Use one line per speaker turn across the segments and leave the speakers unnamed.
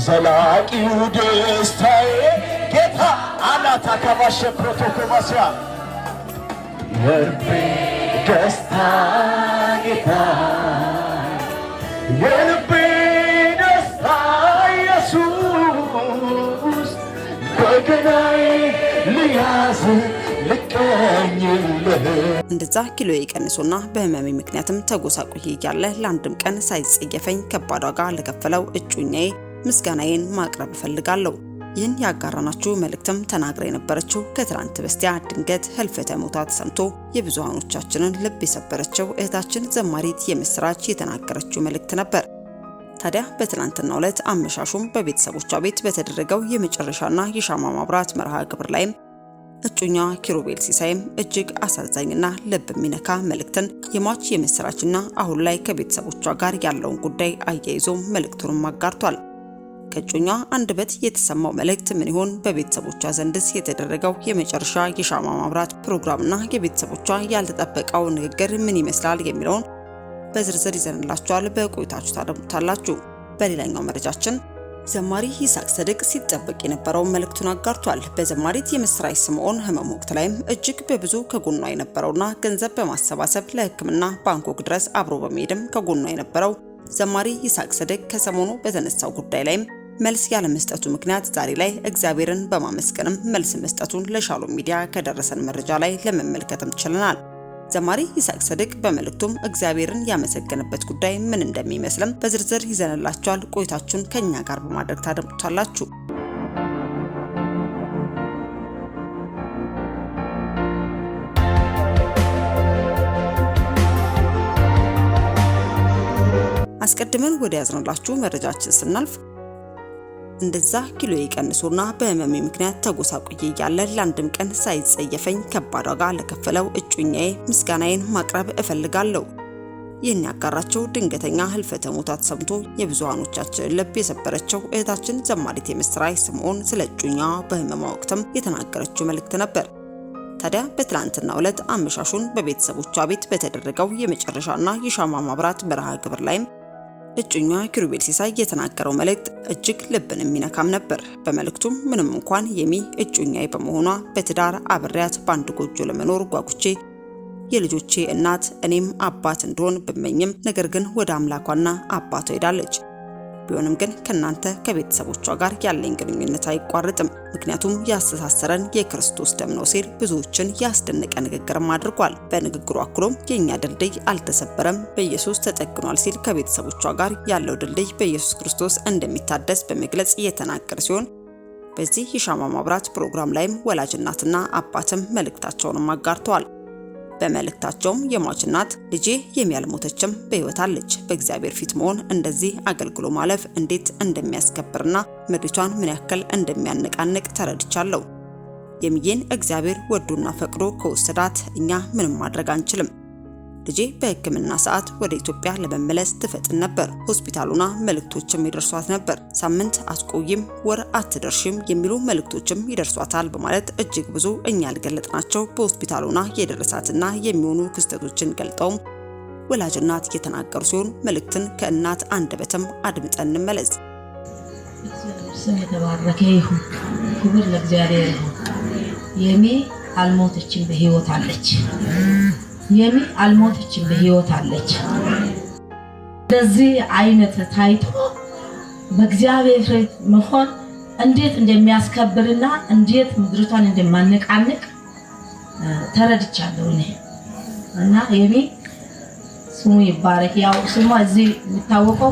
ዘላቂው ደስታዬ ጌታ አላታ ከባሸ ፕሮቶኮማሲያ የልቤ ደስታ ጌታ የልቤ ደስታ ኢየሱስ በገናዬ ልያዝ ልቀኝልህ
እንደዛ ኪሎ ይቀንሶና በህመሜ ምክንያትም ተጎሳቁዬ ያለ ለአንድም ቀን ሳይጸየፈኝ ከባድ ዋጋ ለከፈለው እጩኛዬ ምስጋናዬን ማቅረብ ፈልጋለሁ። ይህን ያጋራናችሁ መልእክትም ተናግራ የነበረችው ከትላንት በስቲያ ድንገት ህልፈተ ሞታ ተሰምቶ የብዙሃኖቻችንን ልብ የሰበረችው እህታችን ዘማሪት የምስራች የተናገረችው መልእክት ነበር። ታዲያ በትላንትናው ዕለት አመሻሹም በቤተሰቦቿ ቤት በተደረገው የመጨረሻና የሻማ ማብራት መርሃ ግብር ላይም እጩኛ ኪሩቤል ሲሳይም እጅግ አሳዛኝና ልብ የሚነካ መልእክትን የሟች የምስራችና አሁን ላይ ከቤተሰቦቿ ጋር ያለውን ጉዳይ አያይዞ መልእክቱን አጋርቷል። ከእጩኛ አንደበት የተሰማው መልእክት ምን ይሆን? በቤተሰቦቿ ዘንድስ የተደረገው የመጨረሻ የሻማ ማብራት ፕሮግራምና የቤተሰቦቿ ያልተጠበቀው ንግግር ምን ይመስላል የሚለውን በዝርዝር ይዘንላችኋል። በቆይታችሁ ታደምጡታላችሁ። በሌላኛው መረጃችን ዘማሪ ይስሐቅ ሰድቅ ሲጠበቅ የነበረው መልእክቱን አጋርቷል። በዘማሪት የምስራች ስምዖን ህመም ወቅት ላይም እጅግ በብዙ ከጎኗ የነበረውና ገንዘብ በማሰባሰብ ለሕክምና ባንኮክ ድረስ አብሮ በመሄድም ከጎኗ የነበረው ዘማሪ ይስሐቅ ሰድቅ ከሰሞኑ በተነሳው ጉዳይ ላይም መልስ ያለ መስጠቱ ምክንያት ዛሬ ላይ እግዚአብሔርን በማመስገንም መልስ መስጠቱን ለሻሎም ሚዲያ ከደረሰን መረጃ ላይ ለመመልከትም ችለናል። ዘማሪ ይስሐቅ ሰድቅ በመልእክቱም እግዚአብሔርን ያመሰገነበት ጉዳይ ምን እንደሚመስልም በዝርዝር ይዘንላችኋል። ቆይታችሁን ከኛ ጋር በማድረግ ታደምጡታላችሁ። አስቀድመን ወደ ያዝነላችሁ መረጃችን ስናልፍ እንደዛ ኪሎ ይቀንሶና በህመሜ ምክንያት ተጎሳቁዬ ያለ ለአንድም ቀን ሳይጸየፈኝ ከባድ ዋጋ ለከፈለው እጩኛዬ ምስጋናዬን ማቅረብ እፈልጋለሁ። ይህን ያጋራቸው ድንገተኛ ህልፈተ ሞታ ተሰምቶ የብዙሃኖቻችን ልብ የሰበረችው እህታችን ዘማሪት የምስራች ስምዖን ስለ እጩኛዋ በህመሟ ወቅትም የተናገረችው መልእክት ነበር። ታዲያ በትላንትናው ዕለት አመሻሹን በቤተሰቦቿ ቤት በተደረገው የመጨረሻና የሻማ ማብራት መርሃ ግብር ላይም እጩኛ ኪሩቤል ሲሳይ የተናገረው መልእክት እጅግ ልብን የሚነካም ነበር። በመልእክቱም ምንም እንኳን የሚ እጩኛዬ በመሆኗ በትዳር አብሬያት ባንድ ጎጆ ለመኖር ጓጉቼ የልጆቼ እናት እኔም አባት እንደሆን ብመኝም ነገር ግን ወደ አምላኳና አባቷ ሄዳለች። ቢሆንም ግን ከናንተ ከቤተሰቦቿ ጋር ያለኝ ግንኙነት አይቋረጥም፣ ምክንያቱም ያስተሳሰረን የክርስቶስ ደም ነው ሲል ብዙዎችን ያስደነቀ ንግግርም አድርጓል። በንግግሩ አክሎም የኛ ድልድይ አልተሰበረም፣ በኢየሱስ ተጠግኗል ሲል ከቤተሰቦቿ ጋር ያለው ድልድይ በኢየሱስ ክርስቶስ እንደሚታደስ በመግለጽ የተናገረ ሲሆን በዚህ የሻማ ማብራት ፕሮግራም ላይም ወላጅ እናትና አባትም መልእክታቸውንም አጋርተዋል። በመልእክታቸውም የሟች እናት ልጄ የሚያልሞተችም በሕይወት አለች፣ በእግዚአብሔር ፊት መሆን እንደዚህ አገልግሎ ማለፍ እንዴት እንደሚያስከብርና ምድሪቷን ምን ያክል እንደሚያነቃንቅ ተረድቻለሁ። የሚዬን እግዚአብሔር ወዶና ፈቅዶ ከወሰዳት እኛ ምንም ማድረግ አንችልም። ልጄ በሕክምና ሰዓት ወደ ኢትዮጵያ ለመመለስ ትፈጥን ነበር። ሆስፒታሉና መልእክቶችም ይደርሷት ነበር። ሳምንት አትቆይም፣ ወር አትደርሽም የሚሉ መልእክቶችም ይደርሷታል በማለት እጅግ ብዙ እኛ ያልገለጥናቸው በሆስፒታሉና የደረሳትና የሚሆኑ ክስተቶችን ገልጠው ወላጅ እናት የተናገሩ ሲሆን መልእክትን ከእናት አንደበትም አድምጠን እንመለስ።
ስም የተባረከ ይሁን፣ ክብር ለእግዚአብሔር ይሁን። የሚ አልሞተችም፣ በሕይወት አለች። የሚ አልሞተችም፣ በሕይወት አለች። እንደዚህ አይነት ታይቶ በእግዚአብሔር ፊት መሆን እንዴት እንደሚያስከብርና እንዴት ምድሪቷን እንደማነቃነቅ ተረድቻለሁ እኔ እና የሚ ስሙ ይባረክ። ያው ስሟ እዚህ የሚታወቀው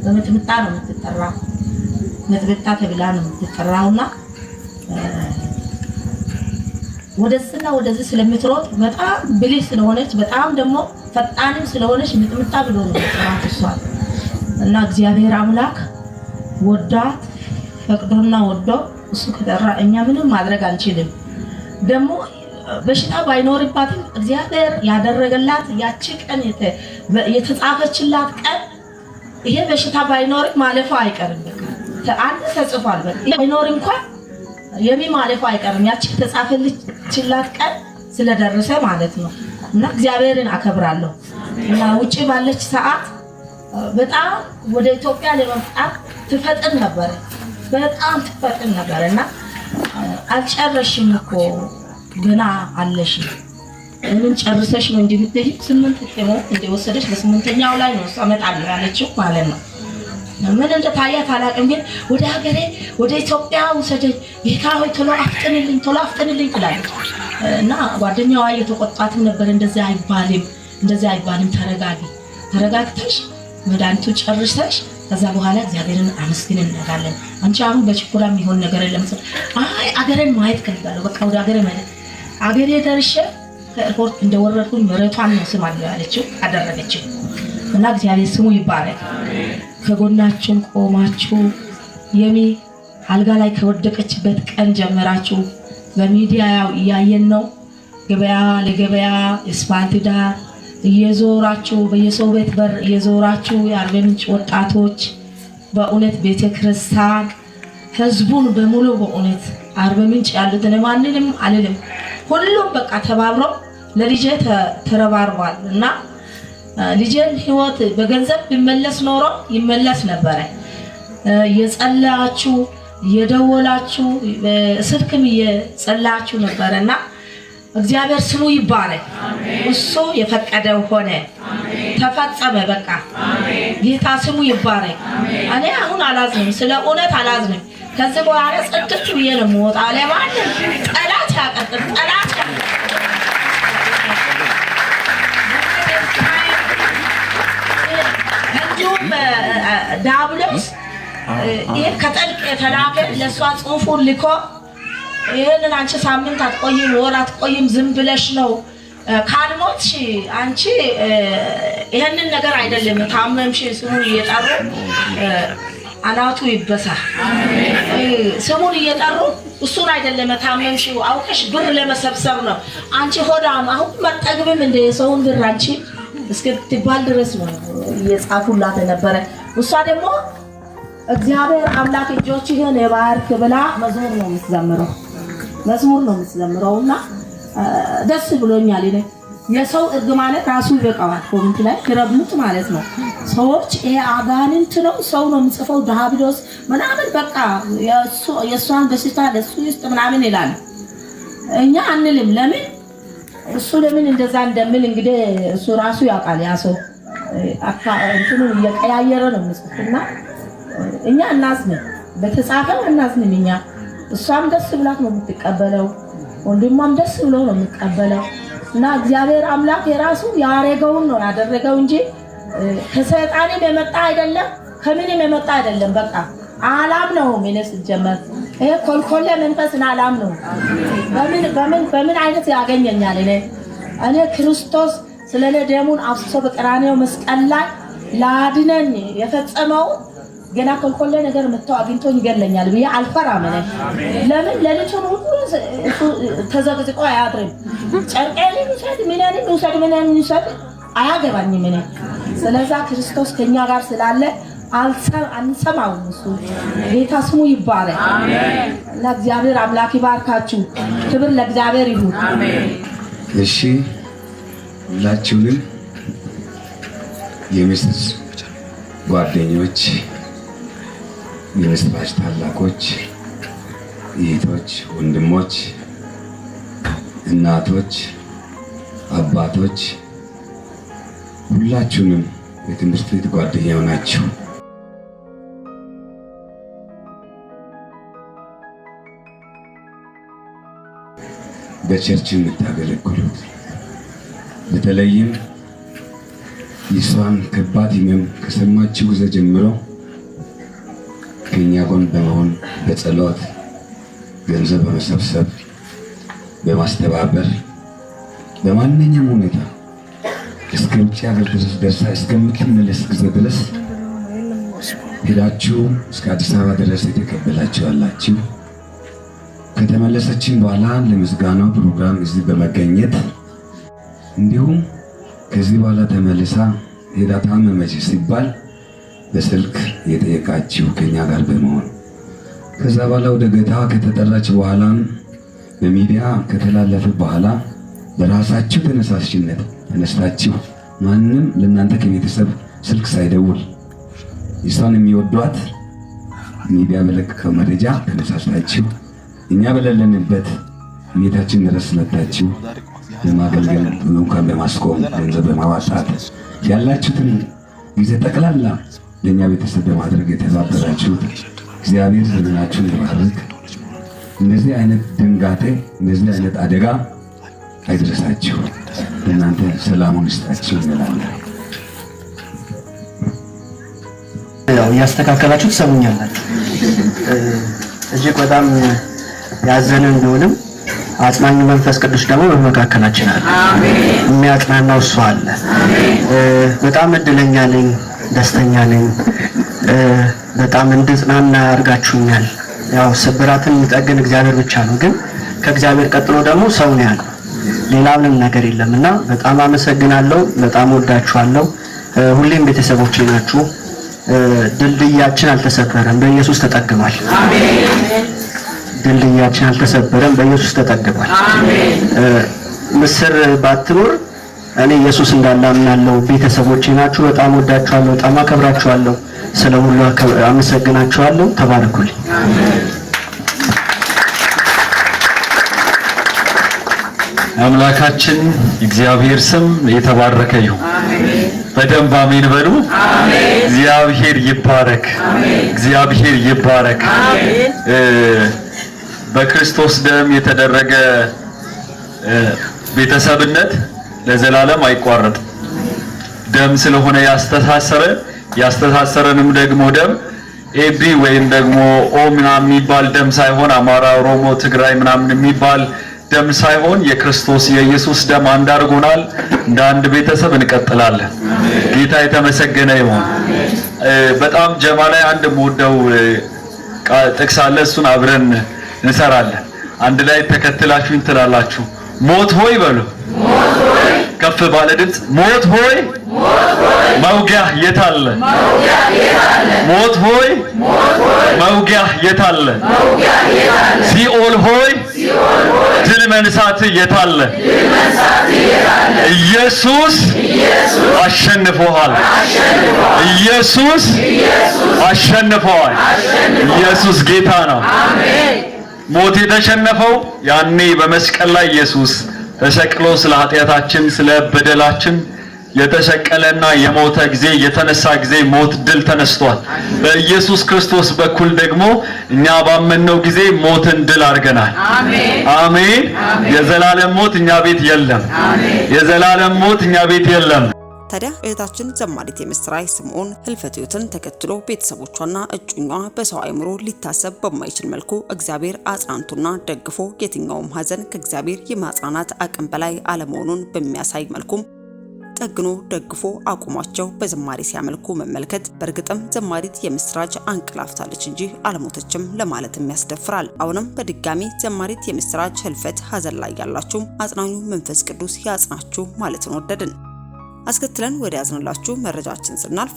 በምጥምጣ ነው የምትጠራው፣ ምጥምጣ ተብላ ነው የምትጠራውና ወደስና ወደዚህ ስለምትሮጥ በጣም ብልህ ስለሆነች በጣም ደግሞ ፈጣንም ስለሆነች ምጥምጣ ብሎ ነው ተራክሷል። እና እግዚአብሔር አምላክ ወዳት ፈቅዶና ወዶ እሱ ከጠራ እኛ ምንም ማድረግ አንችልም። ደግሞ በሽታ ባይኖርባትም እግዚአብሔር ያደረገላት ያቺ ቀን የተጻፈችላት ቀን ይሄ በሽታ ባይኖር ማለፉ አይቀርም። አንድ ተጽፏል ባይኖር እንኳን የሚ ማለፉ አይቀርም። ያቺ ተጻፈችላት ቀን ስለደረሰ ማለት ነው። እና እግዚአብሔርን አከብራለሁ። እና ውጪ ባለች ሰዓት በጣም ወደ ኢትዮጵያ ለመምጣት ትፈጥን ነበር፣ በጣም ትፈጥን ነበር እና አልጨረሽም እኮ ገና አለሽ ምን ጨርሰሽ ነው እንዴ ብትሄጂ 8 ጤሞ እንደወሰደሽ በ8ኛው ላይ ነው እመጣለሁ ያለችው ማለት ነው። ምን እንደታያት አላውቅም፣ ግን ወደ ሀገሬ ወደ ኢትዮጵያ ውሰደኝ ጌታ ሆይ ቶሎ አፍጥንልኝ ትላለች እና ጓደኛዋ እየተቆጣትም ነበር። እንደዚህ አይባልም፣ ተረጋግተሽ መድኃኒቱ ጨርሰሽ ከዛ በኋላ እግዚአብሔርን አመስግነን እንሄዳለን። አንቺ አሁን በችኮላ የሚሆን ነገር የለም። አይ አገሬን ማየት ፈልጋለሁ፣ በቃ ወደ አገሬ ደርሼ ከኤርፖርት እንደወረድኩኝ መሬቷን ነው ስም አለ ያለችው፣ አደረገችው እና እግዚአብሔር ስሙ ይባረክ። ከጎናችን ቆማችሁ አልጋ ላይ ከወደቀችበት ቀን ጀምራችሁ በሚዲያ እያየን ነው። ለገበያ አስፋልት ዳር እየዞራችሁ በየሰው ቤት በር እየዞራችሁ የአርባ ምንጭ ወጣቶች በእውነት ቤተክርስቲያን ህዝቡን በሙሉ በእውነት አርባ ምንጭ ያሉትን ማንንም አልልም ሁሉም በቃ ተባብሮ ለልጄ ተረባርቧል እና ልጄን ህይወት በገንዘብ ቢመለስ ኖሮ ይመለስ ነበር። የጸላችሁ የደወላችሁ ስልክም የጸላችሁ ነበርና እግዚአብሔር ስሙ ይባረክ። እሱ የፈቀደው ሆነ፣ ተፈጸመ። በቃ ጌታ ስሙ ይባረክ። እኔ አሁን አላዝንም፣ ስለ እውነት አላዝንም። ከዚህ በኋላ ጽድቅ ብዬ ነው የምወጣው። ለማንም ጠላት ያቀጥል ጠላት እንዲሁም ዳብሎስ ይሄ ከጠልቅ የተላከ ለእሷ ጽሑፉን ልኮ ይሄንን አንቺ ሳምንት አትቆይም ወር አትቆይም ዝም ብለሽ ነው ካልሞትሽ አንቺ ይሄንን ነገር አይደለም ታመምሽ ስሙን እየጠሩ አናቱ ይበሳ ስሙን እየጠሩ እሱን አይደለም ታመምሽ አውቀሽ ብር ለመሰብሰብ ነው። አንቺ ሆዳም አሁን መጠግብም እንደ ሰውን ብር አንቺ እስክትባል ድረስ ነው የጻፉላት ነበረ። እሷ ደግሞ እግዚአብሔር አምላክ እጆችህን ይባርክ ብላ መዝሙር ነው የምትዘምረውና ደስ ብሎኛል። እኔ የሰው እርግማነት ራሱ ይበቃዋል። ኮሜንት ላይ ክረብሙት ማለት ነው ሰዎች ይሄ አጋንንት ነው ሰው ነው የሚጽፈው ዳብሎስ ምናምን በቃ የእሷን በሽታ ለሱ ውስጥ ምናምን ይላል። እኛ አንልም። ለምን እሱ ለምን እንደዛ እንደምን እንግዲህ እሱ ራሱ ያውቃል። ያ ሰው እንትኑን እየቀያየረ ነው የሚጽፍና እኛ እናዝንም፣ በተጻፈው እናዝንም። እኛ እሷም ደስ ብላት ነው የምትቀበለው፣ ወንድሟም ደስ ብሎ ነው የሚቀበለው እና እግዚአብሔር አምላክ የራሱ ያረገውን ነው ያደረገው እንጂ ከሰይጣንም የመጣ አይደለም ከምንም የመጣ አይደለም። በቃ አላም ነው ምንስ ጀመር ይሄ ኮልኮለ መንፈስና አላም ነው። በምን አይነት ያገኘኛል? እኔ ክርስቶስ ስለኔ ደሙን አፍስሶ በቀራንዮ መስቀል ላይ ላድነኝ የፈጸመው ገና ኮልኮለ ነገር መጥቶ አግኝቶኝ ይገለኛል ብዬ አልፈራም። ለምን ለልጁን ሁሉ ተዘግዝቆ አያድርም። ጨርቄን ይሰጥ ምንን ይሰጥ አያገባኝም። ስለዛ ክርስቶስ ከኛ ጋር ስላለ አንሰማውም። እሱ ጌታ ስሙ ይባረክ። አሜን። ለእግዚአብሔር አምላክ ይባርካችሁ። ክብር ለእግዚአብሔር ይሁን። አሜን።
እሺ ሁላችሁንም የሚስት ጓደኞች፣ የምስራች ታላቆች፣ እህቶች፣ ወንድሞች፣ እናቶች፣ አባቶች ሁላችሁንም የትምህርት ቤት ጓደኛው ናችሁ። በቸርች የምታገለግሉት በተለይም የሷን ከባድ ሕመም ከሰማችሁ ጊዜ ጀምሮ ከኛ ጎን በመሆን በጸሎት ገንዘብ በመሰብሰብ በማስተባበር በማንኛውም ሁኔታ እስከ ውጭ ሀገር ድረስ ደርሳ እስከምትመለስ ጊዜ ድረስ ሄዳችሁ እስከ አዲስ አበባ ድረስ የተቀበላችሁ አላችሁ። ከተመለሰችን በኋላ ለምስጋናው ፕሮግራም እዚህ በመገኘት እንዲሁም ከዚህ በኋላ ተመልሳ ሄዳ ታመመች ሲባል በስልክ የጠየቃችሁ ከኛ ጋር በመሆን ከዛ በኋላ ወደ ጌታ ከተጠራች በኋላ በሚዲያ ከተላለፈ በኋላ በራሳችሁ ተነሳሽነት ተነስታችሁ ማንም ለእናንተ ከቤተሰብ ስልክ ሳይደውል እሷን የሚወዷት ሚዲያ በለቀቀው መረጃ ተነሳስታችሁ እኛ በሌለንበት ቤታችን ድረስ መጥታችሁ በማገልገል እንኳን በማስቆም ገንዘብ በማዋጣት ያላችሁትን ጊዜ ጠቅላላ ለእኛ ቤተሰብ በማድረግ የተባበራችሁ እግዚአብሔር ዘመናችሁን ይባርክ። እንደዚህ አይነት ድንጋጤ እንደዚህ አይነት አደጋ አይድረሳችሁ፣ እናንተ ሰላሙን ይስጣችሁ እንላለን።
ያው ያስተካከላችሁ ትሰሙኛላችሁ። እጅግ በጣም ያዘንን ቢሆንም አጽናኙ መንፈስ ቅዱስ ደግሞ በመካከላችን አለ። አሜን። የሚያጽናናው እሱ አለ። በጣም እድለኛ ነኝ፣ ደስተኛ ነኝ። በጣም እንድጽናና አድርጋችሁኛል። ያው ስብራትን የሚጠግን እግዚአብሔር ብቻ ነው፣ ግን ከእግዚአብሔር ቀጥሎ ደግሞ ሰው ነው ያለው፣ ሌላ ምንም ነገር የለምና በጣም አመሰግናለሁ። በጣም ወዳችኋለሁ። ሁሌም ቤተሰቦቼ ናችሁ። ድልድያችን አልተሰበረም፣ በኢየሱስ ተጠግኗል። አሜን። ድልድያችን አልተሰበረም፣ በኢየሱስ ተጠግኗል። አሜን። ምስር ባትኖር እኔ ኢየሱስ እንዳለ አምናለሁ። ቤተሰቦቼ ናችሁ። በጣም ወዳችኋለሁ፣ በጣም አከብራችኋለሁ። ስለሁሉ አመሰግናችኋለሁ። ተባረኩልኝ።
አምላካችን እግዚአብሔር ስም የተባረከ ይሁን። በደንብ አሜን በሉ። እግዚአብሔር ይባረክ። እግዚአብሔር ይባረክ። በክርስቶስ ደም የተደረገ ቤተሰብነት ለዘላለም አይቋረጥም። ደም ስለሆነ ያስተሳሰረንም ደግሞ ደም ኤቢ ወይም ደግሞ ኦ ምናምን የሚባል ደም ሳይሆን አማራ፣ ኦሮሞ፣ ትግራይ ምናምን የሚባል ደም ሳይሆን የክርስቶስ የኢየሱስ ደም አንድ አድርጎናል። እንደ አንድ ቤተሰብ እንቀጥላለን። ጌታ የተመሰገነ ይሁን። በጣም ጀማ ላይ አንድ የምወደው ጥቅስ አለ። እሱን አብረን እንሰራለን። አንድ ላይ ተከትላችሁኝ ትላላችሁ። ሞት ሆይ በሉ። ከፍ ባለ ድምፅ ሞት ሆይ መውጊያ የታለ? ሞት ሆይ መውጊያ የታለ? ሲኦል ሆይ ድል መንሳት የታለ? ኢየሱስ አሸንፎሃል። ኢየሱስ አሸንፎሃል። ኢየሱስ ጌታ ነው። ሞት የተሸነፈው ያኔ በመስቀል ላይ ኢየሱስ ተሰቅሎ ስለ ኃጢአታችን ስለ በደላችን የተሰቀለና የሞተ ጊዜ የተነሳ ጊዜ ሞት ድል ተነስቷል። በኢየሱስ ክርስቶስ በኩል ደግሞ እኛ ባመነው ጊዜ ሞትን ድል አድርገናል። አሜን። የዘላለም ሞት እኛ ቤት የለም። የዘላለም ሞት እኛ ቤት የለም።
ታዲያ እህታችን ዘማሪት የምስራች ስምዖን ህልፈተ ሕይወትን ተከትሎ ቤተሰቦቿና እጩኛዋ በሰው አእምሮ ሊታሰብ በማይችል መልኩ እግዚአብሔር አጽናንቶና ደግፎ የትኛውም ሐዘን ከእግዚአብሔር የማጽናናት አቅም በላይ አለመሆኑን በሚያሳይ መልኩም ጠግኖ ደግፎ አቁሟቸው በዝማሬ ሲያመልኩ መመልከት በእርግጥም ዘማሪት የምስራች አንቀላፍታለች እንጂ አልሞተችም ለማለትም ያስደፍራል። አሁንም በድጋሚ ዘማሪት የምስራች ህልፈት ሐዘን ላይ ያላችሁ አጽናኙ መንፈስ ቅዱስ ያጽናችሁ ማለትን ወደድን። አስከትለን ወደ ያዝንላችሁ መረጃችን ስናልፍ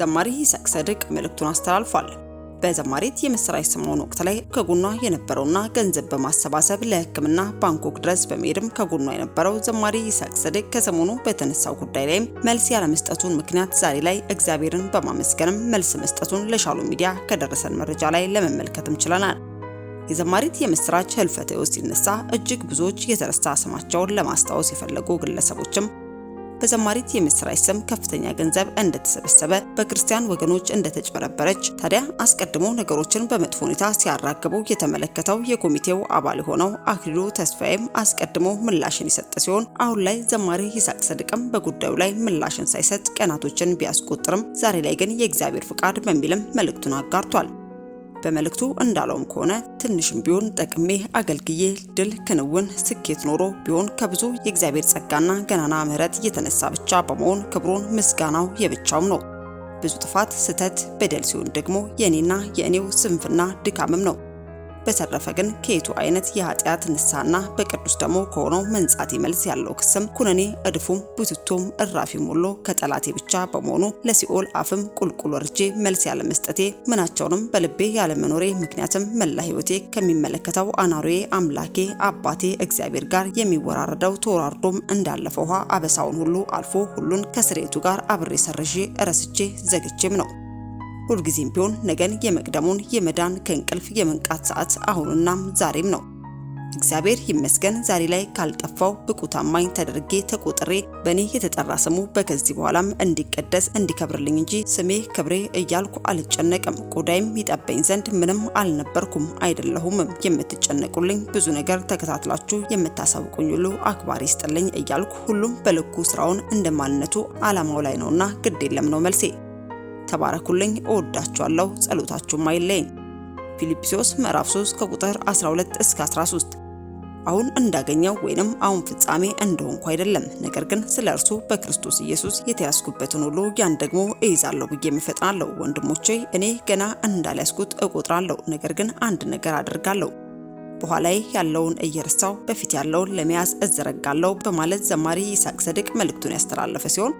ዘማሪ ይስሐቅ ሰድቅ መልእክቱን አስተላልፏል። በዘማሪት የምስራች ስምዖን ወቅት ላይ ከጎኗ የነበረውና ገንዘብ በማሰባሰብ ለሕክምና ባንኮክ ድረስ በመሄድም ከጎኗ የነበረው ዘማሪ ይስሐቅ ሰድቅ ከሰሞኑ በተነሳው ጉዳይ ላይም መልስ ያለመስጠቱን ምክንያት ዛሬ ላይ እግዚአብሔርን በማመስገንም መልስ መስጠቱን ለሻሎም ሚዲያ ከደረሰን መረጃ ላይ ለመመልከትም ችለናል። የዘማሪት የምስራች ህልፈተ ሕይወት ሲነሳ እጅግ ብዙዎች የተረሳ ስማቸውን ለማስታወስ የፈለጉ ግለሰቦችም በዘማሪት የምስራች ስም ከፍተኛ ገንዘብ እንደተሰበሰበ በክርስቲያን ወገኖች እንደተጨበረበረች ታዲያ አስቀድሞ ነገሮችን በመጥፎ ሁኔታ ሲያራግቡ የተመለከተው የኮሚቴው አባል የሆነው አክሊሉ ተስፋዬም አስቀድሞ ምላሽን የሰጠ ሲሆን አሁን ላይ ዘማሪ ይስሐቅ ሰድቅም በጉዳዩ ላይ ምላሽን ሳይሰጥ ቀናቶችን ቢያስቆጥርም ዛሬ ላይ ግን የእግዚአብሔር ፍቃድ በሚልም መልእክቱን አጋርቷል። በመልእክቱ እንዳለውም ከሆነ ትንሽም ቢሆን ጠቅሜ አገልግዬ ድል ክንውን ስኬት ኖሮ ቢሆን ከብዙ የእግዚአብሔር ጸጋና ገናና ምሕረት የተነሳ ብቻ በመሆን ክብሩን ምስጋናው የብቻውም ነው። ብዙ ጥፋት፣ ስተት፣ በደል ሲሆን ደግሞ የኔና የእኔው ስንፍና ድካምም ነው። በተረፈ ግን ከየቱ አይነት የኃጢአት ንስሐና በቅዱስ ደግሞ ከሆነው መንጻት መልስ ያለው ክስም ኩነኔ እድፉም ቡትቶም እራፊም ሁሉ ከጠላቴ ብቻ በመሆኑ ለሲኦል አፍም ቁልቁል ወርጄ መልስ ያለ መስጠቴ ምናቸውንም በልቤ ያለ መኖሬ ምክንያትም መላ ሕይወቴ ከሚመለከተው አናሮዬ አምላኬ አባቴ እግዚአብሔር ጋር የሚወራረደው ተወራርዶም እንዳለፈ ውሃ አበሳውን ሁሉ አልፎ ሁሉን ከስሬቱ ጋር አብሬ ሰርዤ ረስቼ ዘግቼም ነው። ሁልጊዜም ቢሆን ነገን የመቅደሙን የመዳን ከእንቅልፍ የመንቃት ሰዓት አሁንናም ዛሬም ነው። እግዚአብሔር ይመስገን ዛሬ ላይ ካልጠፋው ብቁ ታማኝ ተደርጌ ተቆጥሬ በእኔ የተጠራ ስሙ በከዚህ በኋላም እንዲቀደስ እንዲከብርልኝ እንጂ ስሜ ክብሬ እያልኩ አልጨነቅም። ቆዳይም ይጠበኝ ዘንድ ምንም አልነበርኩም አይደለሁም። የምትጨነቁልኝ ብዙ ነገር ተከታትላችሁ የምታሳውቁኝ ሁሉ አክባሪ ይስጥልኝ እያልኩ ሁሉም በልኩ ስራውን እንደማንነቱ ዓላማው ላይ ነውና ግድ የለም ነው መልሴ። ተባረኩልኝ። እወዳችኋለሁ። ጸሎታችሁም አይለየኝ። ፊልጵስዩስ ምዕራፍ 3 ከቁጥር 12 እስከ 13 አሁን እንዳገኘው ወይንም አሁን ፍጻሜ እንደሆንኩ አይደለም፣ ነገር ግን ስለ እርሱ በክርስቶስ ኢየሱስ የተያዝኩበትን ሁሉ ያን ደግሞ እይዛለሁ ብዬ እፈጥናለሁ። ወንድሞቼ እኔ ገና እንዳልያዝኩት እቆጥራለሁ፣ ነገር ግን አንድ ነገር አደርጋለሁ፣ በኋላዬ ያለውን እየረሳው በፊት ያለውን ለመያዝ እዘረጋለሁ በማለት ዘማሪ ይስሐቅ ሰድቅ መልእክቱን ያስተላለፈ ሲሆን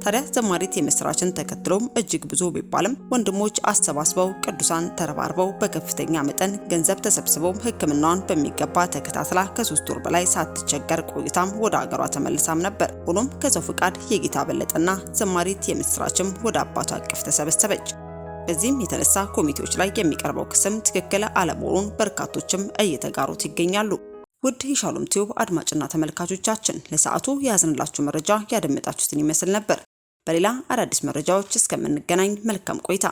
ታዲያ ዘማሪት የምስራችን ተከትሎም እጅግ ብዙ ቢባልም ወንድሞች አሰባስበው ቅዱሳን ተረባርበው በከፍተኛ መጠን ገንዘብ ተሰብስበው ሕክምናዋን በሚገባ ተከታትላ ከ3 ወር በላይ ሳትቸገር ቆይታም ወደ አገሯ ተመልሳም ነበር። ሆኖም ከሰው ፍቃድ የጌታ በለጠና ዘማሪት የምስራችም ወደ አባቷ አቅፍ ተሰበሰበች። በዚህም የተነሳ ኮሚቴዎች ላይ የሚቀርበው ክስም ትክክል አለመሆኑን በርካቶችም እየተጋሩት ይገኛሉ። ውድ የሻሎም ቲዩብ አድማጭና ተመልካቾቻችን ለሰዓቱ ያዝንላችሁ መረጃ ያደመጣችሁትን ይመስል ነበር። በሌላ አዳዲስ መረጃዎች እስከምንገናኝ መልካም ቆይታ